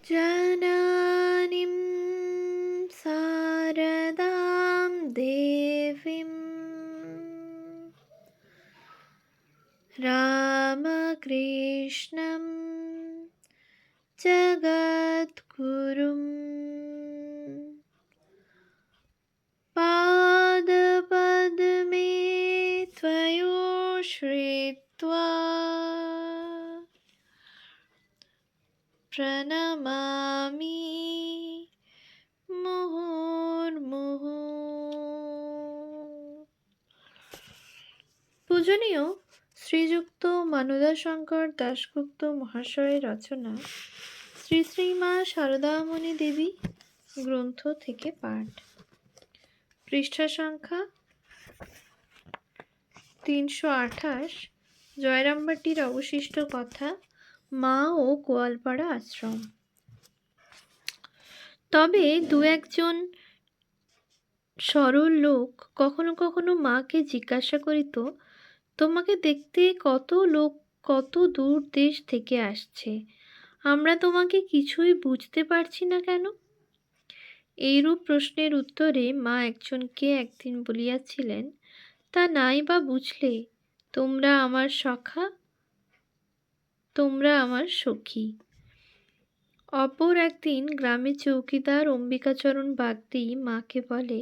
जननीं शारदां देवीं रामकृष्णं जगद्गुरुं पादपद्मे त्वयोश्रित्वा प्रणमामि মুহুর্মুহু। পূজনীয় শ্রীযুক্ত মানদাশঙ্কর দাশগুপ্ত মহাশয়ের রচনা শ্রী শ্রী মা শারদামণি দেবী গ্রন্থ থেকে পাঠ। পৃষ্ঠা সংখ্যা 328। জয়রামবাটির অবশিষ্ট কথা, মা ও গোয়ালপাড়া আশ্রম। তবে দু একজন সরল লোক কখনো কখনো মাকে জিজ্ঞাসা করিত, তোমাকে দেখতে কত লোক কত দূর দেশ থেকে আসছে, আমরা তোমাকে কিছুই বুঝতে পারছি না কেন? এইরূপ প্রশ্নের উত্তরে মা একজনকে একদিন বলিয়াছিলেন, তা নাই বা বুঝলে, তোমরা আমার সখা, তোমরা আমার সখী। অপর একদিন গ্রামে চৌকিদার অম্বিকাচরণ বাগদি মাকে বলে,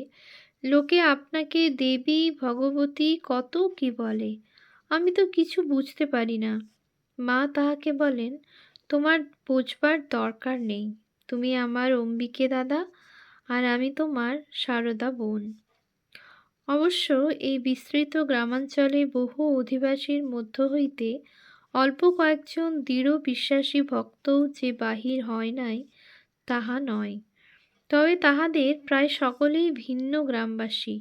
লোকে আপনাকে দেবী ভগবতী কত কি বলে, আমি তো কিছু বুঝতে পারি না। মা তাহাকে বলেন, তোমার বোঝবার দরকার নেই, তুমি আমার অম্বিকে দাদা, আর আমি তোমার সারদা বোন। অবশ্য এই বিস্তৃত গ্রামাঞ্চলে বহু অধিবাসীর মধ্য হইতে অল্প কয়েকজন দৃঢ় বিশ্বাসী ভক্তও যে বাহির হয় নাই তাহা নয়। তবে তাহাদের প্রায় সকলেই ভিন্ন গ্রামবাসী।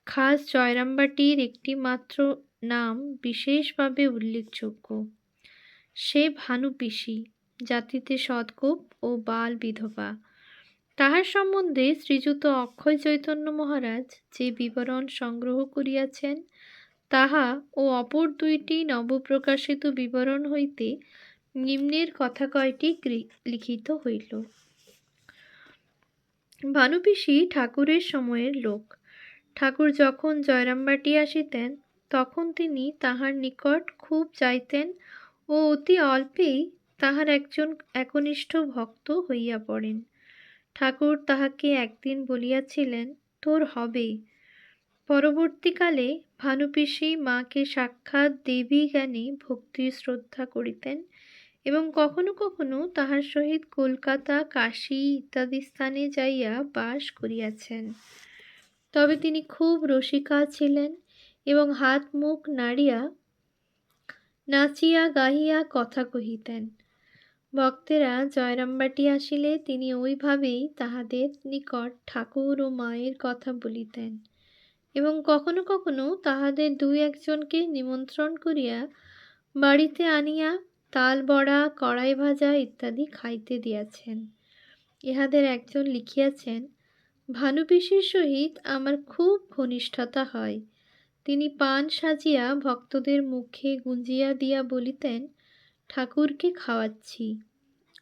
খাস জয়রামবাটির একটি মাত্র নাম বিশেষভাবে উল্লেখযোগ্য, সে ভানু পিসি, জাতিতে সৎগোপ ও বাল বিধবা। তাহার সম্বন্ধে শ্রীযুত অক্ষয় চৈতন্য মহারাজ যে বিবরণ সংগ্রহ করিয়াছেন, তাহা ও অপর দুইটি নবপ্রকাশিত বিবরণ হইতে নিম্নের কথা কয়টি লিখিত হইল। ভানুপিসি ঠাকুরের সময়ের লোক। ঠাকুর যখন জয়রামবাটি আসিতেন তখন তিনি তাহার নিকট খুব যাইতেন ও অতি অল্পেই তাহার একজন একনিষ্ঠ ভক্ত হইয়া পড়েন। ঠাকুর তাহাকে একদিন বলিয়াছিলেন, তোর হবে। পরবর্তীকালে ভানুপিসি মাকে সাক্ষাৎ দেবী জ্ঞানে ভক্তি শ্রদ্ধা করিতেন এবং কখনো কখনো তাহার সহিত কলকাতা, কাশী ইত্যাদি স্থানে যাইয়া বাস করিয়াছেন। তবে তিনি খুব রসিকা ছিলেন এবং হাত মুখ নাড়িয়া নাচিয়া গাহিয়া কথা কহিতেন। ভক্তেরা জয়রামবাটি আসিলে তিনি ওইভাবেই তাহাদের নিকট ঠাকুর ও মায়ের কথা বলিতেন এবং কখনো কখনো তাহাদের দুই একজনকে নিমন্ত্রণ করিয়া বাড়িতে আনিয়া তাল বড়া, কড়াই ভাজা ইত্যাদি খাইতে দিয়াছেন। ইহাদের একজন লিখিয়াছেন, ভানুপিসির সহিত আমার খুব ঘনিষ্ঠতা হয়। তিনি পান সাজিয়া ভক্তদের মুখে গুঁজিয়া দিয়া বলিতেন, ঠাকুরকে খাওয়াচ্ছি।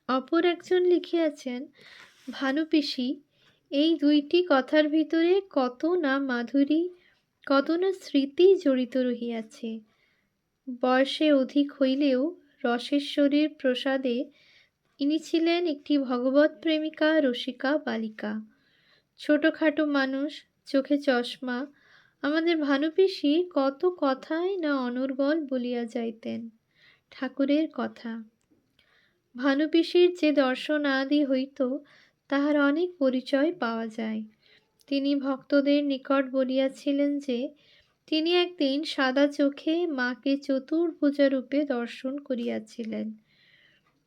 অপর একজন লিখিয়াছেন, ভানুপিসি, এই দুইটি কথার ভিতরে কত না মাধুরী, কত না স্মৃতি জড়িত রহিয়াছে। বয়সে অধিক হইলেও রসেশ্বরীর প্রসাদে ইনি ছিলেন একটি ভগবৎ প্রেমিকা রসিকা বালিকা। ছোটখাটো মানুষ, চোখে চশমা, আমাদের ভানুপিসি কত কথাই না অনর্গল বলিয়া যাইতেন ঠাকুরের কথা। ভানুপিসির যে দর্শন আদি হইত তাহার অনেক পরিচয় পাওয়া যায়। তিনি ভক্তদের নিকট বলিয়াছিলেন যে তিনি একদিন সাদা চোখে মাকে চতুর্ভুজা রূপে দর্শন করিয়াছিলেন।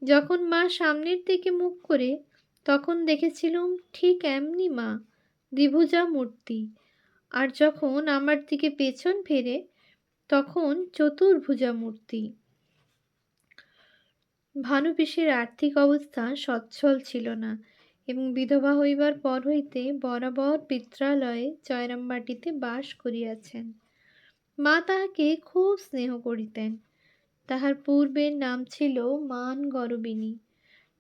যখন মা সামনের দিকে মুখ করে তখন দেখেছিলুম ঠিক এমনি মা, দ্বিভুজা মূর্তি, আর যখন আমার দিকে পেছন ফেরে তখন চতুর্ভুজা মূর্তি। ভানুপিসির আর্থিক অবস্থা সচ্ছল ছিল না এবং বিধবা হইবার পর হইতে বরাবর পিত্রালয়ে জয়রামবাটিতে বাস করিয়াছেন। মা তাহাকে খুব স্নেহ করিতেন। তাহার পূর্বের নাম ছিল মান গরবিনী।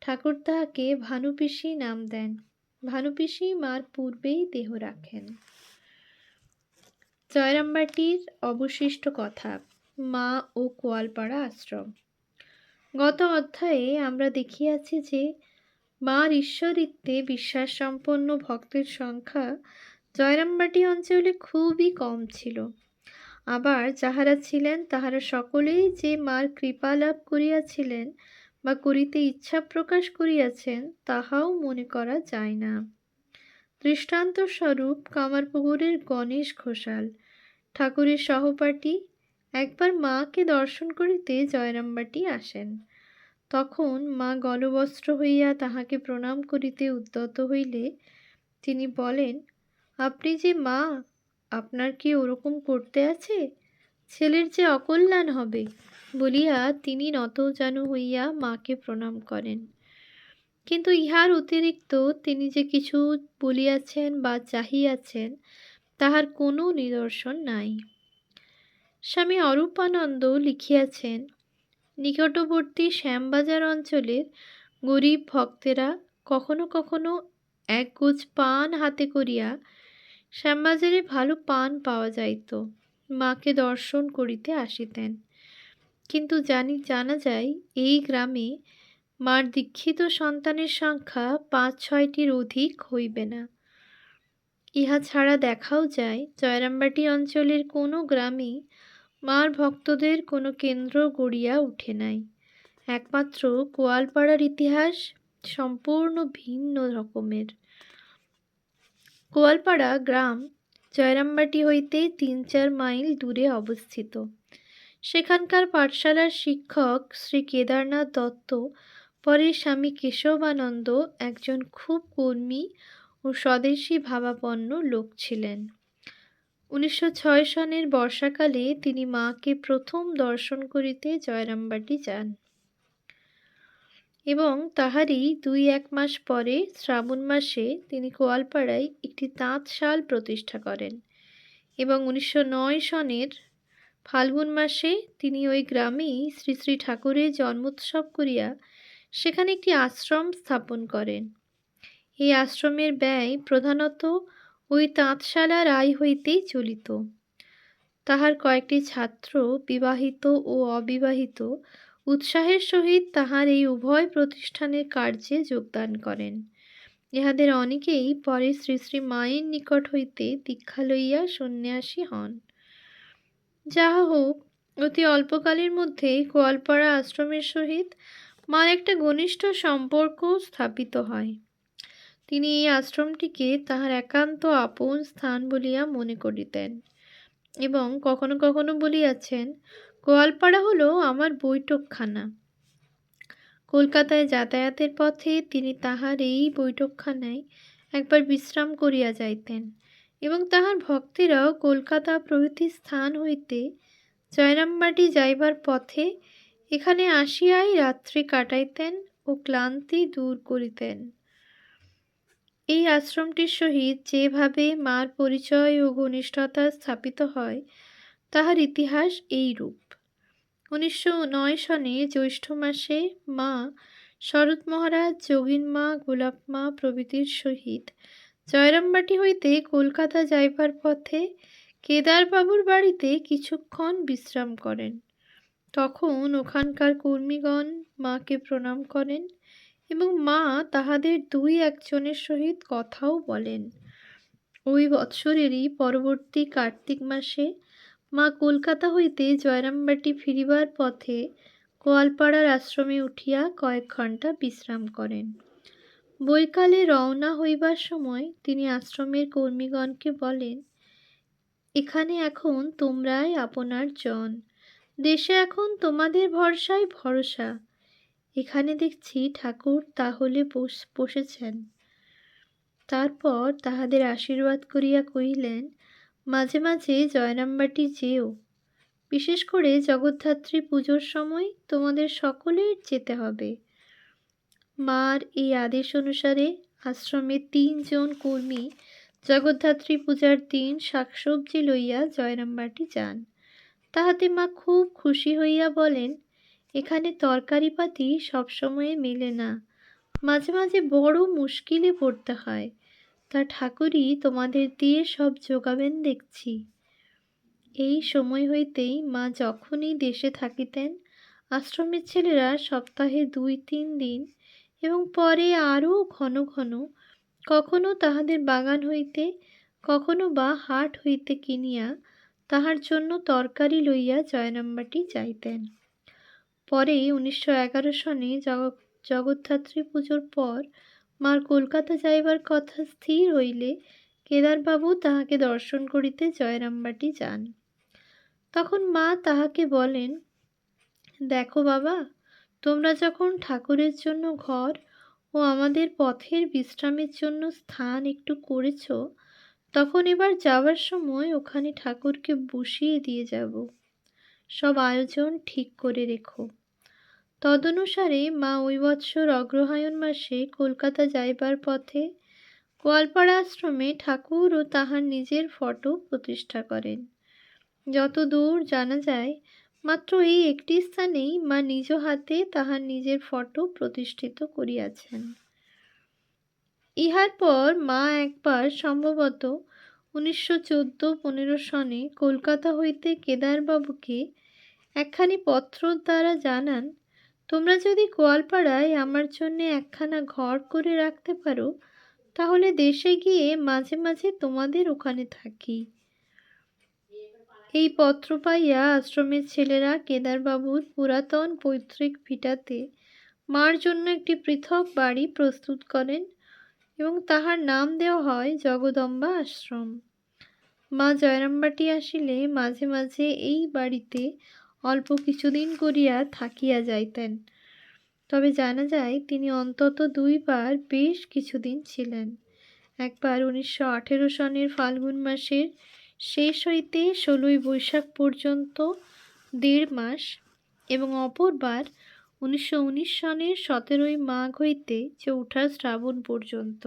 ঠাকুর তাহাকে ভানুপিসি নাম দেন। ভানুপিসি মার পূর্বেই দেহ রাখেন। জয়রামবাটির অবশিষ্ট কথা, মা ও কোয়ালপাড়া আশ্রম। গত অধ্যায়ে আমরা দেখিয়াছি যে মার ঈশ্বরিত্বে বিশ্বাস সম্পন্ন ভক্তের সংখ্যা জয়রামবাটি অঞ্চলে খুবই কম ছিল। আবার যাহারা ছিলেন তাহারা সকলেই যে মার কৃপা লাভ করিয়াছিলেন বা করিতে ইচ্ছা প্রকাশ করিয়াছেন তাহাও মনে করা যায় না। দৃষ্টান্তস্বরূপ কামারপুকুরের গণেশ ঘোষাল ঠাকুরের সহপাঠী একবার মাকে দর্শন করিতে জয়রামবাটি আসেন। তখন মা গলবস্ত্র হইয়া তাহাকে প্রণাম করিতে উদ্যত হইলে তিনি বলেন, আপনি যে মা, আপনার কি ওরকম করতে আছে? ছেলের যে অকল্যাণ হবে, বলিয়া তিনি নতজানু হইয়া মাকে প্রণাম করেন। কিন্তু ইহার অতিরিক্ত তিনি যে কিছু বলিয়াছেন বা চাহিয়াছেন তাহার কোনো নিদর্শন নাই। স্বামী অরূপানন্দ লিখিয়াছেন, নিকটবর্তী শ্যামবাজার অঞ্চলের গরিব ভক্তেরা কখনো কখনো এক গোছ পান হাতে করিয়া, শ্যামবাজারে ভালো পান পাওয়া যাইত, মাকে দর্শন করিতে আসিতেন। কিন্তু জানা যায় এই গ্রামে মার দীক্ষিত সন্তানের সংখ্যা ৫-৬টির অধিক হইবে না। ইহা ছাড়া দেখাও যায় জয়রামবাটি অঞ্চলের কোনো গ্রামেই মার ভক্তদের কোনো কেন্দ্র গড়িয়া উঠে নাই। একমাত্র গোয়ালপাড়ার ইতিহাস সম্পূর্ণ ভিন্ন রকমের। গোয়ালপাড়া গ্রাম জয়রামবাটি হইতে ৩-৪ মাইল দূরে অবস্থিত। সেখানকার পাঠশালার শিক্ষক শ্রী কেদারনাথ দত্ত পরে স্বামী কেশবানন্দ একজন খুব কর্মী ও স্বদেশী ভাবাপন্ন লোক ছিলেন। ১৯০৬ সনের বর্ষাকালে তিনি মাকে প্রথম দর্শন করিতে জয়রামবাটি যান এবং তাহারই ২-১ মাস পরে শ্রাবণ মাসে তিনি গোয়ালপাড়ায় একটি তাঁতশাল প্রতিষ্ঠা করেন এবং ১৯০৯ সনের ফাল্গুন মাসে তিনি ওই গ্রামেই শ্রী শ্রী ঠাকুরের জন্মোৎসব করিয়া সেখানে একটি আশ্রম স্থাপন করেন। এই আশ্রমের ব্যয় প্রধানত ওই তাঁতশালার আয় হইতেই চলিত। তাহার কয়েকটি ছাত্র, বিবাহিত ও অবিবাহিত, উৎসাহের সহিত তাহার এই উভয় প্রতিষ্ঠানের কার্যে যোগদান করেন। ইহাদের অনেকেই পরে শ্রী শ্রী মায়ের নিকট হইতে দীক্ষা লইয়া সন্ন্যাসী হন। যাহা হোক, অতি অল্পকালের মধ্যেই গোয়ালপাড়া আশ্রমের সহিত মার একটা ঘনিষ্ঠ সম্পর্ক স্থাপিত হয়। তিনি এই আশ্রমটিকে তাহার একান্ত আপন স্থান বলিয়া মনে করিতেন এবং কখনো কখনো বলিয়াছেন, গোয়ালপাড়া হলো আমার বৈঠকখানা। কলকাতায় যাতায়াতের পথে তিনি তাহার এই বৈঠকখানায় একবার বিশ্রাম করিয়া যাইতেন এবং তাহার ভক্তেরাও কলকাতা প্রভৃতি স্থান হইতে জয়রামবাটি যাইবার পথে এখানে আসিয়াই রাত্রি কাটাইতেন ও ক্লান্তি দূর করিতেন। এই আশ্রমটির সহিত যেভাবে মার পরিচয় ও ঘনিষ্ঠতা স্থাপিত হয় তাহার ইতিহাস এইরূপ। ১৯০৯ সনে জ্যৈষ্ঠ মাসে মা শরৎ মহারাজ, যোগীন মা, গোলাপ মা প্রভৃতির সহিত জয়রামবাটি হইতে কলকাতা যাইবার পথে কেদারবাবুর বাড়িতে কিছুক্ষণ বিশ্রাম করেন। তখন ওখানকার কর্মীগণ মাকে প্রণাম করেন এবং মা তাহাদের ২-১ সহিত কথাও বলেন। ওই বৎসরেরই পরবর্তী কার্তিক মাসে মা কলকাতা হইতে জয়রামবাটি ফিরিবার পথে গোয়ালপাড়ার আশ্রমে উঠিয়া কয়েক ঘণ্টা বিশ্রাম করেন। বৈকালে রওনা হইবার সময় তিনি আশ্রমের কর্মীগণকে বলেন, এখানে এখন তোমরাই আপনার জন, দেশে এখন তোমাদের ভরসায় ভরসা। এখানে দেখছি ঠাকুর তাহলে বসেছেন। তারপর তাহাদের আশীর্বাদ করিয়া কহিলেন, মাঝে মাঝে জয়রামবাটি যেও, বিশেষ করে জগদ্ধাত্রী পুজোর সময় তোমাদের সকলের যেতে হবে। মার এই আদেশ অনুসারে আশ্রমে ৩ জন কর্মী জগদ্ধাত্রী পূজার দিন শাকসবজি লইয়া জয়রামবাটি যান। তাহাতে মা খুব খুশি হইয়া বলেন, এখানে তরকারিপাতি সবসময়ে মেলে না, মাঝে মাঝে বড় মুশকিলে পড়তে হয়, তা ঠাকুরই তোমাদের দিয়ে সব যোগাবেন দেখছি। এই সময় হইতেই মা যখনই দেশে থাকিতেন, আশ্রমের ছেলেরা সপ্তাহে 2-3 দিন এবং পরে আরও ঘন ঘন কখনো তাহাদের বাগান হইতে, কখনো বা হাট হইতে কিনিয়া তাহার জন্য তরকারি লইয়া জয়রামবাটি যাইতেন। পরে 1911 সনে জগদ্ধাত্রী পুজোর পর মার কলকাতা যাইবার কথা স্থির হইলে কেদারবাবু তাহাকে দর্শন করিতে জয়রামবাটি যান। তখন মা তাহাকে বলেন, দেখো বাবা, তোমরা যখন ঠাকুরের জন্য ঘর ও আমাদের পথের বিশ্রামের জন্য স্থান একটু করেছ, তখন এবার যাওয়ার সময় ওখানে ঠাকুরকে বসিয়ে দিয়ে যাব। সব আয়োজন ঠিক করে রেখো। তদনুসারে মা ওই বৎসর অগ্রহায়ণ মাসে কলকাতা যাইবার পথে গোয়ালপাড়া আশ্রমে ঠাকুর ও তাহার নিজের ফটো প্রতিষ্ঠা করেন। যতদূর জানা যায়, মাত্র এই একটি স্থানেই মা নিজ হাতে তাহার নিজের ফটো প্রতিষ্ঠিত করিয়াছেন। ইহার পর মা একবার সম্ভবত 1914-15 সনে কলকাতা হইতে কেদারবাবুকে একখানি পত্র দ্বারা জানান, তোমরা যদি গোয়ালপাড়ায় আমার জন্য একখানা ঘর করে রাখতে পারো, তাহলে দেশে গিয়ে মাঝে মাঝে তোমাদের ওখানে থাকি। এই পত্র পাইয়া আশ্রমের ছেলেরা কেদারবাবুর পুরাতন পৈতৃক ভিটাতে মার জন্য একটি পৃথক বাড়ি প্রস্তুত করেন এবং তাহার নাম দেওয়া হয় জগদম্বা আশ্রম। মা জয়রামবাটি আসিলে মাঝে মাঝে এই বাড়িতে অল্প কিছুদিন করিয়া থাকিয়া যাইতেন। তবে জানা যায় তিনি অন্তত 2বার বেশ কিছুদিন ছিলেন। একবার 1918 সনের ফাল্গুন মাসের শেষ হইতে 16ই বৈশাখ পর্যন্ত 1.5 মাস এবং অপরবার 1919 সনের 17ই মাঘ হইতে 4ঠা শ্রাবণ পর্যন্ত,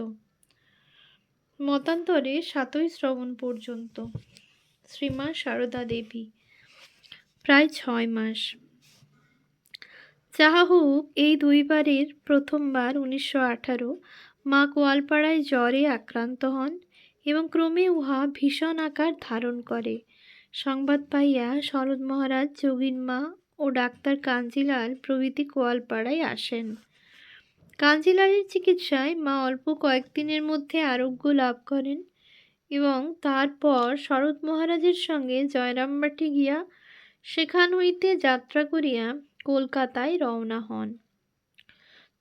মতান্তরে 7ই শ্রাবণ পর্যন্ত। শ্রীমা সারদা দেবী প্রায় 6 মাস। যাহা হোক, এই 2বারের প্রথমবার 1918 মা গোয়ালপাড়ায় জ্বরে আক্রান্ত হন এবং ক্রমে উহা ভীষণ আকার ধারণ করে। সংবাদ পাইয়া শরৎ মহারাজ, যোগিনমা ও ডাক্তার কাঞ্জিলাল প্রভৃতি গোয়ালপাড়ায় আসেন। কাঞ্জিলালের চিকিৎসায় মা অল্প কয়েকদিনের মধ্যে আরোগ্য লাভ করেন এবং তারপর শরৎ মহারাজের সঙ্গে জয়রামবাটি গিয়া সেখান হইতে যাত্রা করিয়া কলকাতায় রওনা হন।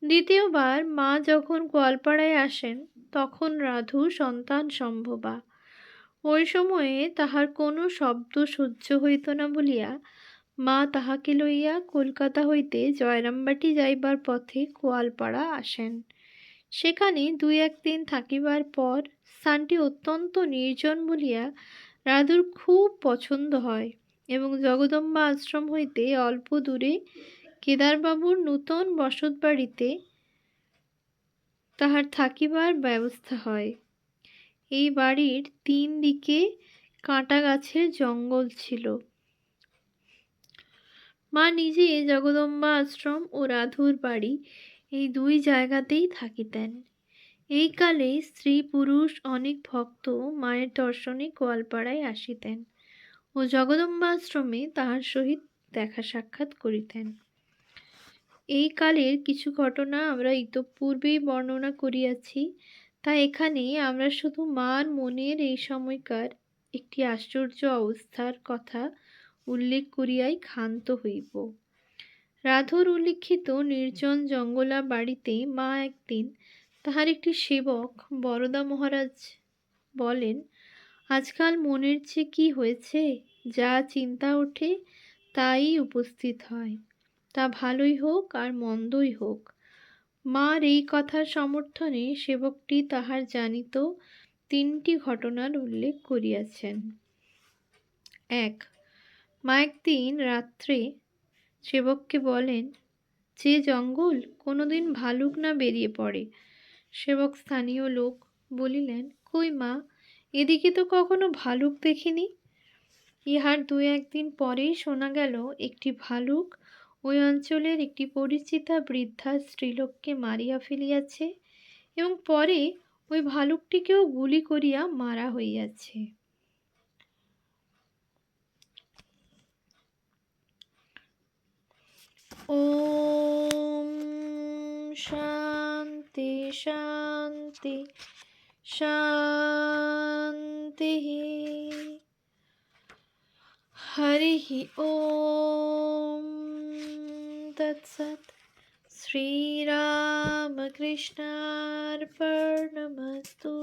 দ্বিতীয়বার মা যখন গোয়ালপাড়ায় আসেন, তখন রাধু সন্তান সম্ভবা। ওই সময়ে তাহার কোনো শব্দ সহ্য হইত না বলিয়া মা তাহাকে লইয়া কলকাতা হইতে জয়রামবাটি যাইবার পথে গোয়ালপাড়া আসেন। সেখানে 2-1 দিন থাকিবার পর স্থানটি অত্যন্ত নির্জন বলিয়া রাধুর খুব পছন্দ হয় এবং জগদম্বা আশ্রম হইতে অল্প দূরে কেদারবাবুর নূতন বসত বাড়িতে তাহার থাকিবার ব্যবস্থা হয়। এই বাড়ির 3 দিকে কাঁটা গাছের জঙ্গল ছিল। মা নিজে জগদম্বা আশ্রম ও রাধুর বাড়ি এই 2 জায়গাতেই থাকিতেন। এই কালে স্ত্রী পুরুষ অনেক ভক্ত মায়ের দর্শনে গোয়ালপাড়ায় আসিতেন ও জগদম্বা আশ্রমে তাহার সহিত দেখা সাক্ষাৎ করিতেন। এই কালের কিছু ঘটনা আমরা ইতঃপূর্বেই বর্ণনা করিয়াছি, তা এখানে আমরা শুধু মার মনের এই সময়কার একটি আশ্চর্য অবস্থার কথা উল্লেখ করিয়াই ক্ষান্ত হইব। রাধুর উল্লিখিত নির্জন জঙ্গলা বাড়িতে মা একদিন তাহার একটি সেবক বরদা মহারাজ বলেন, আজকাল মনের যে কি হয়েছে, যা চিন্তা ওঠে তাই উপস্থিত হয়, তা ভালোই হোক আর মন্দই হোক। মার এই কথার সমর্থনে সেবকটি তাহার জানিত 3টি ঘটনার উল্লেখ করিয়াছেন। 1. মা একদিন রাত্রে সেবককে বলেন, যে জঙ্গল কোনোদিন ভালুক না বেরিয়ে পড়ে। সেবক স্থানীয় লোক বলিলেন, কই মা, এদিকে তো কখনো ভালুক দেখিনি। ইহার 2-1 দিন পরেই শোনা গেল একটি ভালুক ওই অঞ্চলের একটি পরিচিতা বৃদ্ধা স্ত্রীলোককে মারিয়া ফেলিয়াছে এবং পরে ওই ভালুকটিকেও গুলি করিয়া মারা হইয়াছে। ওম শান্তি শান্তি শান্তি। হরিঃ ওম তৎসৎ। শ্রীরামকৃষ্ণার্পণমস্তু।